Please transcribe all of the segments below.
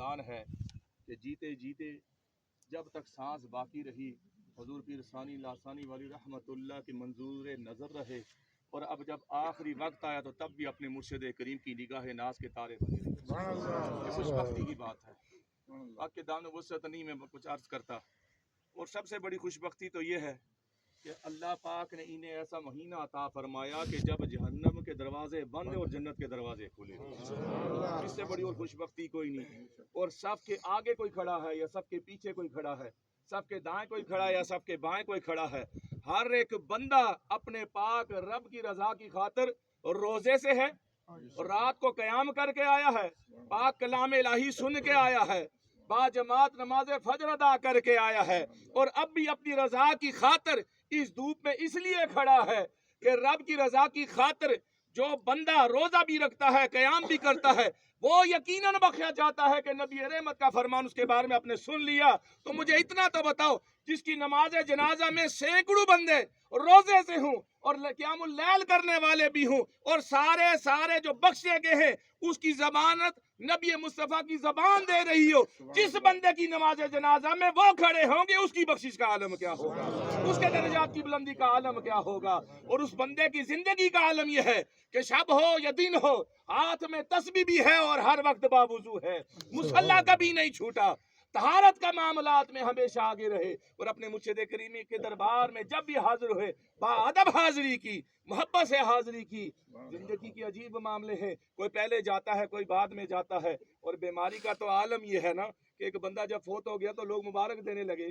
اعلان ہے کہ جیتے جیتے جب تک سانس باقی رہی حضور پیر ثانی لاسانی والی رحمت اللہ کے منظور نظر رہے، اور اب جب آخری وقت آیا تو تب بھی اپنے مرشد کریم کی نگاہ ناز کے تارے بنے رہے۔ یہ خوش بختی کی بات ہے۔ حق کے دامن وسعت نہیں میں کچھ عرض کرتا، اور سب سے بڑی خوش بختی تو یہ ہے کہ اللہ پاک نے انہیں ایسا مہینہ عطا فرمایا کہ جب جہنم کے دروازے بند اور جنت کے دروازے کھلے، اس سے بڑی اور خوش بختی کوئی نہیں۔ اور صف کے آگے کوئی کھڑا ہے یا صف کے پیچھے کوئی کھڑا ہے، صف کے دائیں کوئی کھڑا ہے یا صف کے بائیں کوئی کھڑا ہے، ہر ایک بندہ اپنے پاک رب کی رضا کی خاطر روزے سے ہے، رات کو قیام کر کے آیا ہے، پاک کلام الہی سن کے آیا ہے، با جماعت نماز فجر ادا کر کے آیا ہے، اور اب بھی اپنی رضا کی خاطر اس دھوپ میں اس لیے کھڑا ہے کہ رب کی رضا کی خاطر جو بندہ روزہ بھی رکھتا ہے، قیام بھی کرتا ہے، وہ یقیناً بخشا جاتا ہے کہ نبی رحمت کا فرمان اس کے بارے میں آپ نے سن لیا۔ تو مجھے اتنا تو بتاؤ، جس کی نماز جنازہ میں سینکڑوں بندے روزے سے ہوں اور قیام اللیل کرنے والے بھی ہوں اور سارے جو بخشے گئے ہیں، اس کی ضمانت نبی مصطفیٰ کی زبان دے رہی ہو، جس بندے کی نماز جنازہ میں وہ کھڑے ہوں گے، اس کی بخشش کا عالم کیا ہوگا، اس کے درجات کی بلندی کا عالم کیا ہوگا۔ اور اس بندے کی زندگی کا عالم یہ ہے کہ شب ہو یا دن ہو، ہاتھ میں تسبیح بھی ہے اور ہر وقت باوضو ہے، مصلی کبھی نہیں چھوٹا، طہارت کا معاملات میں ہمیشہ آگے رہے، اور اپنے مرشد کریمی کے دربار میں جب بھی حاضر ہوئے با ادب حاضری کی، محبت سے حاضری کی۔ زندگی کی عجیب معاملے ہیں، کوئی پہلے جاتا ہے کوئی بعد میں جاتا ہے، اور بیماری کا تو عالم یہ ہے نا کہ ایک بندہ جب فوت ہو گیا تو لوگ مبارک دینے لگے۔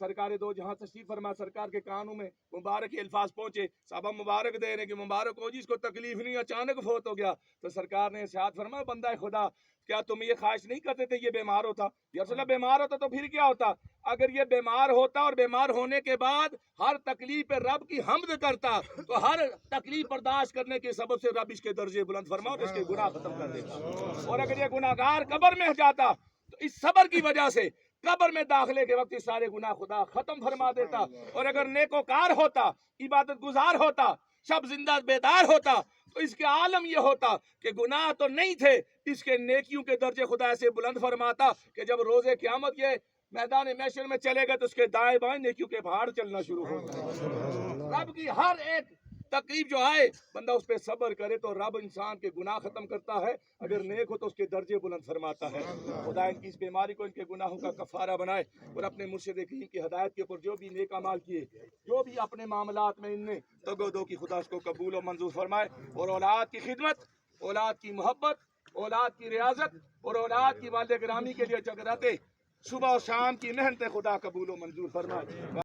سرکار دو جہاں تشریف فرما، سرکار کے کانوں میں مبارک کے الفاظ پہنچے، صحابہ مبارک دے رہے کہ مبارک ہو جی، اس کو تکلیف نہیں، اچانک فوت ہو گیا۔ تو سرکار نے ارشاد فرمایا، بندہ خدا کیا تم یہ خواہش نہیں کرتے تھے یہ بیمار ہوتا؟ یا رسول اللہ بیمار ہوتا تو پھر کیا ہوتا؟ اگر یہ بیمار ہوتا اور بیمار ہونے کے بعد ہر تکلیف پہ رب کی حمد کرتا تو ہر تکلیف برداشت کرنے کے سبب سے رب اس کے درجے بلند فرماؤ تو اس کے گناہ ختم کر دیتا، اور اگر یہ گناہگار قبر میں جاتا تو اس صبر کی وجہ سے قبر میں داخلے کے وقت سارے گناہ خدا ختم فرما دیتا، اور اگر نیکوکار ہوتا، عبادت گزار ہوتا، شب زندہ بیدار ہوتا تو اس کے عالم یہ ہوتا کہ گناہ تو نہیں تھے، اس کے نیکیوں کے درجے خدا ایسے بلند فرماتا کہ جب روز قیامت یہ میدان محشر میں چلے گئے تو اس کے دائیں بائیں نیکیوں کے پہاڑ چلنا شروع ہو گئے۔ رب کی ہر ایک تکلیف جو آئے بندہ اس پہ صبر کرے تو رب انسان کے گناہ ختم کرتا ہے، اگر نیک ہو تو اس کے درجے بلند فرماتا ہے۔ خدا ان کی اس بیماری کو ان کے گناہوں کا کفارہ بنائے، اور اپنے مرشد کریم کی ہدایت کے اوپر جو بھی نیک اعمال کیے، جو بھی اپنے معاملات میں ان نے تگ و دو کی، خدا اس کو قبول و منظور فرمائے، اور اولاد کی خدمت، اولاد کی محبت، اولاد کی ریاضت اور اولاد کی والد گرامی کے لیے جگراتے صبح و شام کی محنت خدا قبول و منظور فرمائے۔